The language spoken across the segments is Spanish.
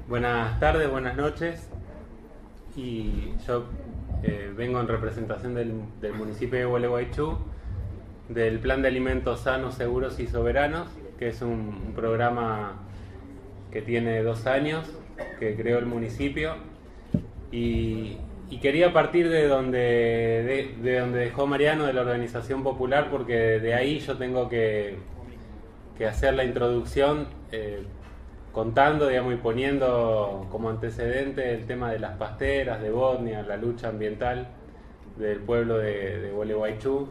Buenas tardes, buenas noches. Y yo vengo en representación del municipio de Gualeguaychú, del Plan de Alimentos Sanos, Seguros y Soberanos, que es un programa que tiene 2 años, que creó el municipio. Y quería partir de donde dejó Mariano, de la organización popular, porque de ahí yo tengo que hacer la introducción contando, digamos, y poniendo como antecedente el tema de las pasteras, de Botnia, la lucha ambiental del pueblo de Gualeguaychú,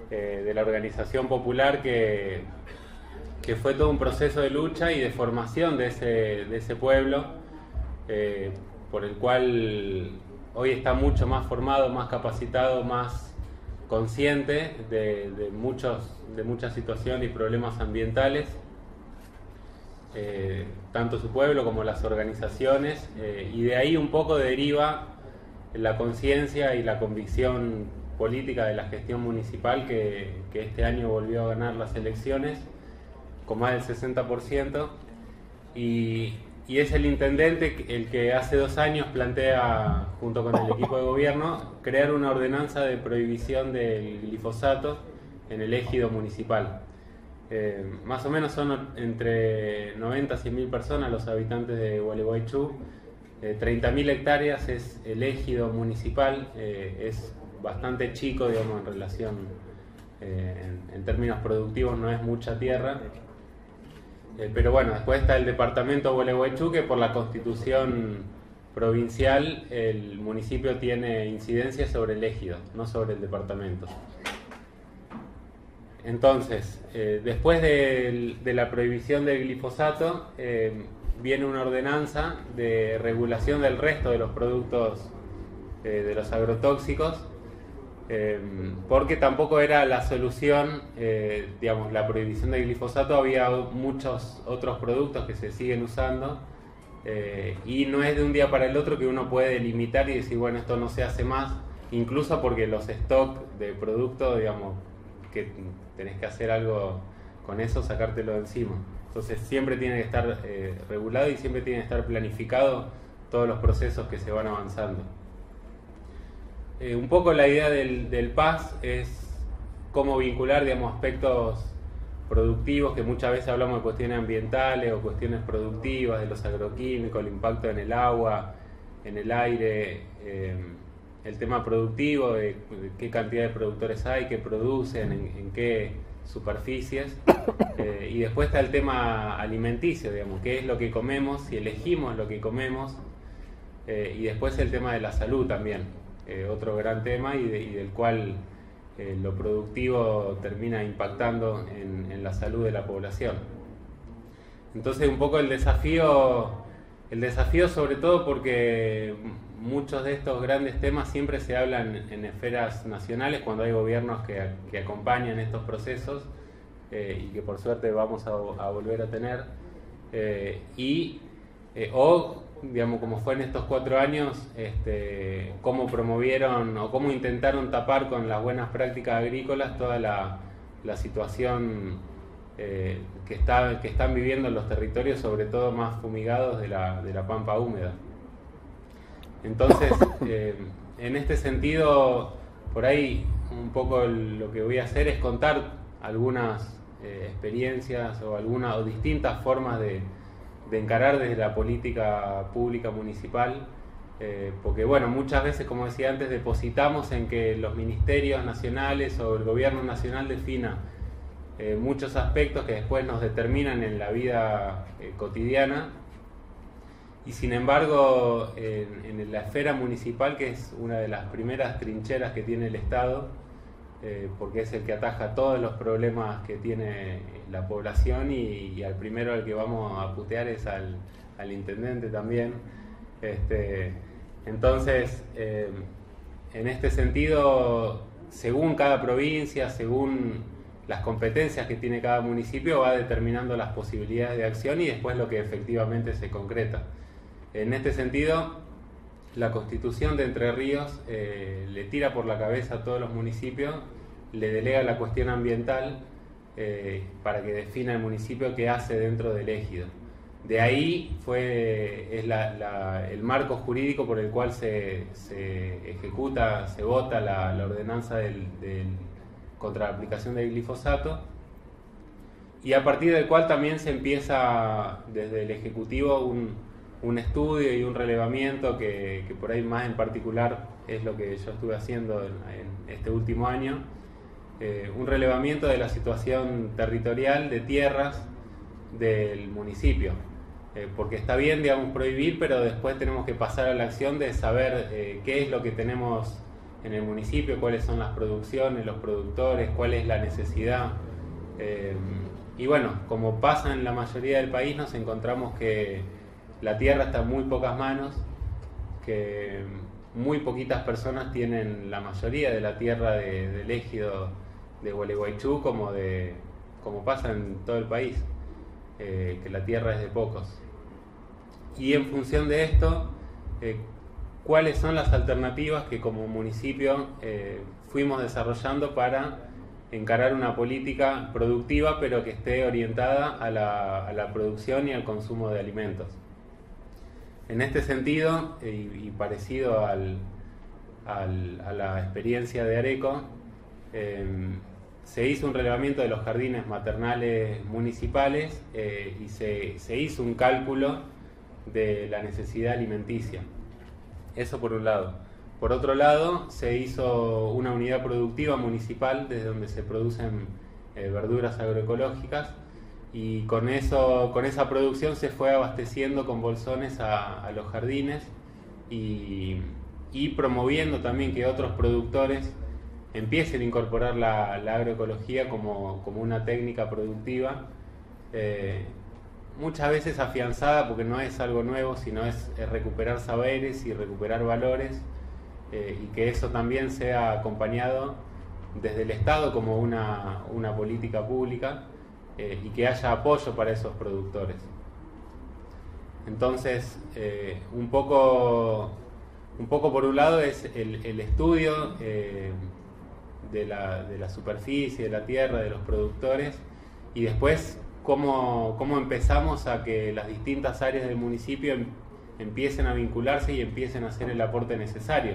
de la organización popular que fue todo un proceso de lucha y de formación de ese pueblo, por el cual hoy está mucho más formado, más capacitado, más consciente de muchas situaciones y problemas ambientales, tanto su pueblo como las organizaciones, y de ahí un poco deriva la conciencia y la convicción política de la gestión municipal que este año volvió a ganar las elecciones con más del 60%, y es el intendente el que hace 2 años plantea, junto con el equipo de gobierno, crear una ordenanza de prohibición del glifosato en el ejido municipal. Más o menos son entre 90 y 100.000 personas los habitantes de Gualeguaychú. 30.000 hectáreas es el ejido municipal, es bastante chico, digamos, en relación, en términos productivos no es mucha tierra. Pero bueno, después está el departamento de Gualeguaychú, que por la constitución provincial el municipio tiene incidencia sobre el ejido, no sobre el departamento. Entonces, después de la prohibición del glifosato, viene una ordenanza de regulación del resto de los productos de los agrotóxicos, porque tampoco era la solución, digamos, la prohibición del glifosato. Había muchos otros productos que se siguen usando, y no es de un día para el otro que uno puede limitar y decir, bueno, esto no se hace más, incluso porque los stocks de productos, digamos, que tenés que hacer algo con eso, sacártelo de encima. Entonces siempre tiene que estar regulado y siempre tiene que estar planificado todos los procesos que se van avanzando. Un poco la idea del PAS es cómo vincular, digamos, aspectos productivos, que muchas veces hablamos de cuestiones ambientales o cuestiones productivas, de los agroquímicos, el impacto en el agua, en el aire, el tema productivo, de qué cantidad de productores hay, qué producen, en qué superficies, y después está el tema alimenticio, digamos, qué es lo que comemos, si elegimos lo que comemos, y después el tema de la salud también, otro gran tema y del cual lo productivo termina impactando en la salud de la población. Entonces un poco el desafío sobre todo porque muchos de estos grandes temas siempre se hablan en esferas nacionales cuando hay gobiernos que acompañan estos procesos, y que por suerte vamos a volver a tener, o digamos, como fue en estos 4 años, cómo promovieron o cómo intentaron tapar con las buenas prácticas agrícolas toda la situación que están viviendo los territorios, sobre todo más fumigados de la pampa húmeda. Entonces, en este sentido, por ahí un poco lo que voy a hacer es contar algunas experiencias o distintas formas de encarar desde la política pública municipal, porque bueno, muchas veces, como decía antes, depositamos en que los ministerios nacionales o el gobierno nacional defina muchos aspectos que después nos determinan en la vida cotidiana, y sin embargo en la esfera municipal, que es una de las primeras trincheras que tiene el Estado, porque es el que ataja todos los problemas que tiene la población, y al primero al que vamos a putear es al intendente también. Entonces, en este sentido, según cada provincia, según las competencias que tiene cada municipio, va determinando las posibilidades de acción y después lo que efectivamente se concreta. En este sentido, la Constitución de Entre Ríos le tira por la cabeza a todos los municipios, le delega la cuestión ambiental para que defina el municipio qué hace dentro del ejido. De ahí es el marco jurídico por el cual se ejecuta, se vota la ordenanza contra la aplicación del glifosato, y a partir del cual también se empieza desde el Ejecutivo un estudio y un relevamiento que por ahí más en particular es lo que yo estuve haciendo en este último año, un relevamiento de la situación territorial de tierras del municipio. Porque está bien, digamos, prohibir, pero después tenemos que pasar a la acción de saber qué es lo que tenemos en el municipio, cuáles son las producciones, los productores, cuál es la necesidad. Y bueno, como pasa en la mayoría del país, nos encontramos que la tierra está en muy pocas manos, que muy poquitas personas tienen la mayoría de la tierra del ejido de Gualeguaychú, como pasa en todo el país, que la tierra es de pocos. Y en función de esto, ¿cuáles son las alternativas que como municipio fuimos desarrollando para encarar una política productiva, pero que esté orientada a la producción y al consumo de alimentos? En este sentido, y parecido a la experiencia de Areco, se hizo un relevamiento de los jardines maternales municipales y se hizo un cálculo de la necesidad alimenticia. Eso por un lado. Por otro lado, se hizo una unidad productiva municipal desde donde se producen verduras agroecológicas, y con esa producción se fue abasteciendo con bolsones a los jardines y promoviendo también que otros productores empiecen a incorporar la agroecología como una técnica productiva, muchas veces afianzada, porque no es algo nuevo, sino es recuperar saberes y recuperar valores, y que eso también sea acompañado desde el Estado como una política pública, y que haya apoyo para esos productores. Entonces, un poco por un lado es el estudio de la superficie, de la tierra, de los productores, y después cómo empezamos a que las distintas áreas del municipio empiecen a vincularse y empiecen a hacer el aporte necesario.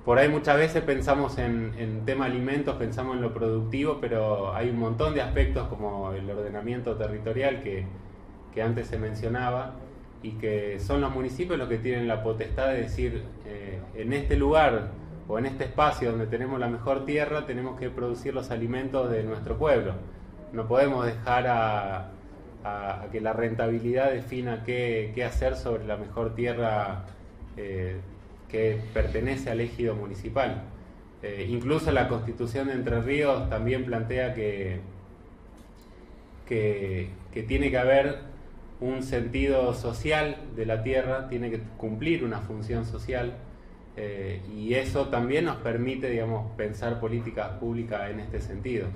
Por ahí muchas veces pensamos en tema alimentos, pensamos en lo productivo, pero hay un montón de aspectos como el ordenamiento territorial que antes se mencionaba, y que son los municipios los que tienen la potestad de decir, en este lugar o en este espacio donde tenemos la mejor tierra, tenemos que producir los alimentos de nuestro pueblo. No podemos dejar a que la rentabilidad defina qué hacer sobre la mejor tierra que pertenece al ejido municipal. Incluso la Constitución de Entre Ríos también plantea que tiene que haber un sentido social de la tierra, tiene que cumplir una función social, y eso también nos permite, digamos, pensar políticas públicas en este sentido.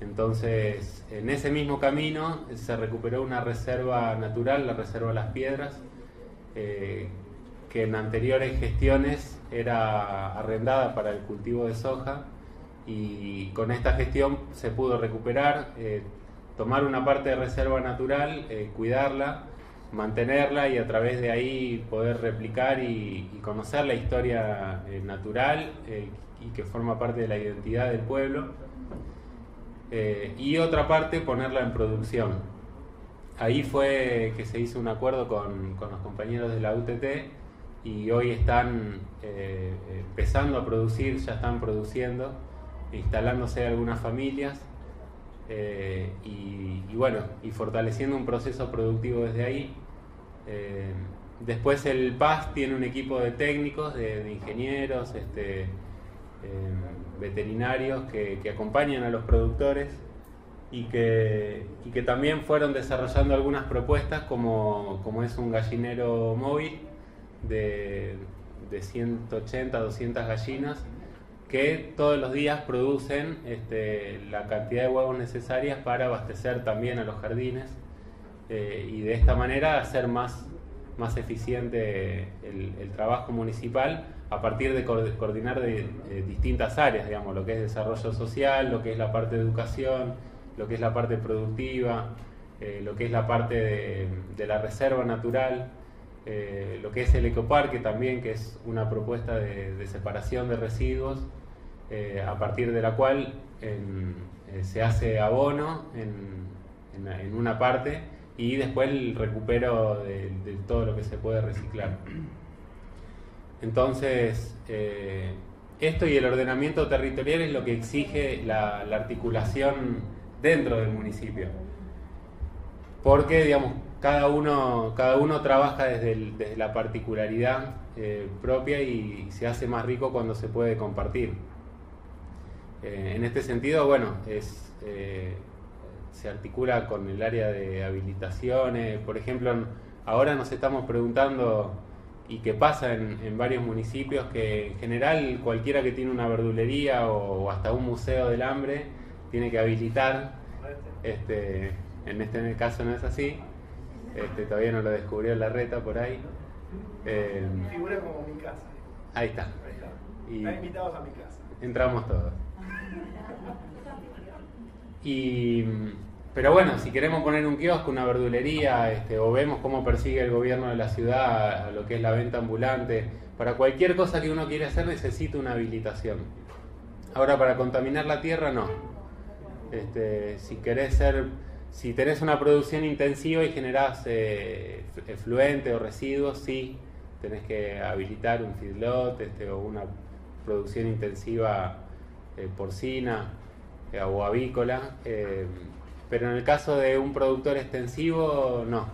Entonces, en ese mismo camino se recuperó una reserva natural, la Reserva Las Piedras, que en anteriores gestiones era arrendada para el cultivo de soja, y con esta gestión se pudo recuperar, tomar una parte de reserva natural, cuidarla, mantenerla, y a través de ahí poder replicar y conocer la historia natural, y que forma parte de la identidad del pueblo, y otra parte ponerla en producción. Ahí fue que se hizo un acuerdo con los compañeros de la UTT, y hoy están empezando a producir, ya están produciendo, instalándose algunas familias, y bueno, y fortaleciendo un proceso productivo desde ahí. Después el PAS tiene un equipo de técnicos, de ingenieros, veterinarios que acompañan a los productores, y que también fueron desarrollando algunas propuestas, como es un gallinero móvil de 180 a 200 gallinas, que todos los días producen la cantidad de huevos necesarias para abastecer también a los jardines, y de esta manera hacer más eficiente el trabajo municipal, a partir de coordinar de distintas áreas, digamos, lo que es desarrollo social, lo que es la parte de educación, lo que es la parte productiva, lo que es la parte de la reserva natural, lo que es el ecoparque también, que es una propuesta de separación de residuos, a partir de la cual se hace abono en una parte y después el recupero de todo lo que se puede reciclar. Entonces, esto y el ordenamiento territorial es lo que exige la articulación dentro del municipio. Porque, digamos, cada uno trabaja desde la particularidad propia y se hace más rico cuando se puede compartir. En este sentido, bueno, se articula con el área de habilitaciones. Por ejemplo, ahora nos estamos preguntando, y que pasa en varios municipios, que en general cualquiera que tiene una verdulería o hasta un museo del hambre tiene que habilitar. En este caso no es así. Todavía no lo descubrió Larreta por ahí. Figura como mi casa. Ahí está. Están invitados a mi casa. Entramos todos. Pero bueno, si queremos poner un kiosco, una verdulería, o vemos cómo persigue el gobierno de la ciudad a lo que es la venta ambulante, para cualquier cosa que uno quiera hacer necesita una habilitación. Ahora, para contaminar la tierra, no. Si tenés una producción intensiva y generás efluente o residuos, sí, tenés que habilitar un feedlot o una producción intensiva porcina o avícola. Pero en el caso de un productor extensivo, no.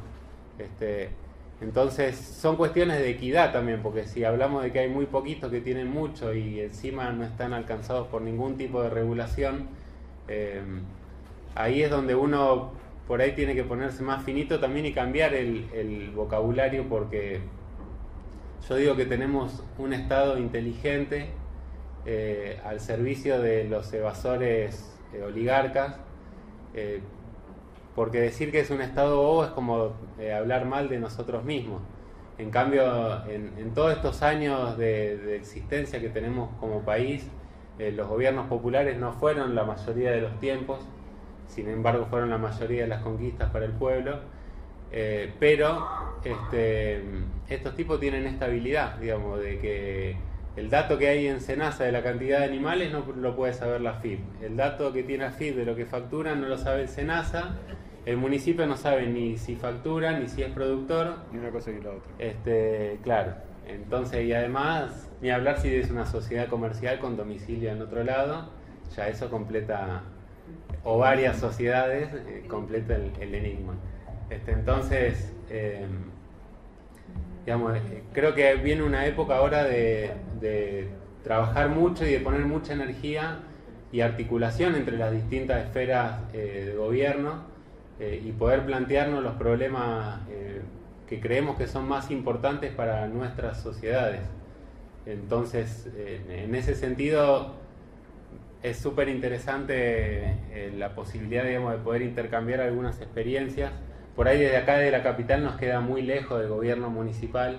Entonces son cuestiones de equidad también, porque si hablamos de que hay muy poquitos que tienen mucho y encima no están alcanzados por ningún tipo de regulación, ahí es donde uno por ahí tiene que ponerse más finito también y cambiar el vocabulario, porque yo digo que tenemos un Estado inteligente al servicio de los evasores oligarcas. Porque decir que es un Estado bobo es como hablar mal de nosotros mismos. En cambio, en todos estos años de existencia que tenemos como país, los gobiernos populares no fueron la mayoría de los tiempos, sin embargo fueron la mayoría de las conquistas para el pueblo, pero estos tipos tienen esta habilidad, digamos, de que el dato que hay en SENASA de la cantidad de animales no lo puede saber la AFIP. El dato que tiene AFIP de lo que facturan no lo sabe el SENASA. El municipio no sabe ni si factura, ni si es productor. Ni una cosa ni la otra. Claro. Entonces, y además, ni hablar si es una sociedad comercial con domicilio en otro lado, ya eso completa, o varias sociedades, completa el enigma. Entonces, digamos, creo que viene una época ahora de trabajar mucho y de poner mucha energía y articulación entre las distintas esferas de gobierno, y poder plantearnos los problemas que creemos que son más importantes para nuestras sociedades. Entonces, en ese sentido, es súper interesante la posibilidad, digamos, de poder intercambiar algunas experiencias. Por ahí desde acá de la capital nos queda muy lejos del gobierno municipal,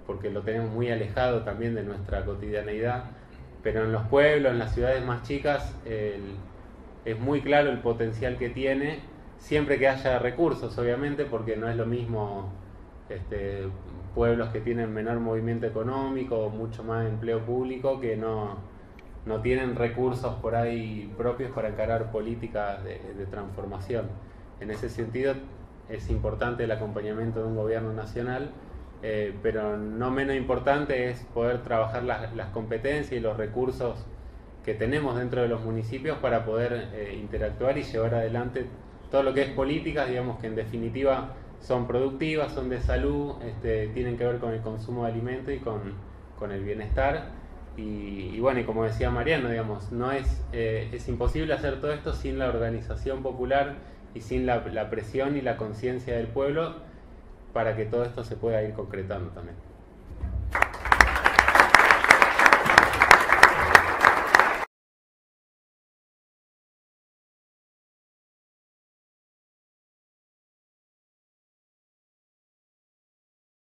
porque lo tenemos muy alejado también de nuestra cotidianeidad, pero en los pueblos, en las ciudades más chicas, es muy claro el potencial que tiene, siempre que haya recursos, obviamente, porque no es lo mismo pueblos que tienen menor movimiento económico o mucho más empleo público, que no tienen recursos por ahí propios para encarar políticas de transformación. En ese sentido es importante el acompañamiento de un gobierno nacional, pero no menos importante es poder trabajar las competencias y los recursos que tenemos dentro de los municipios para poder interactuar y llevar adelante todo lo que es políticas, digamos, que en definitiva son productivas, son de salud, tienen que ver con el consumo de alimentos y con el bienestar. Y bueno, y como decía Mariano, digamos, no es imposible hacer todo esto sin la organización popular y sin la presión y la conciencia del pueblo, para que todo esto se pueda ir concretando también.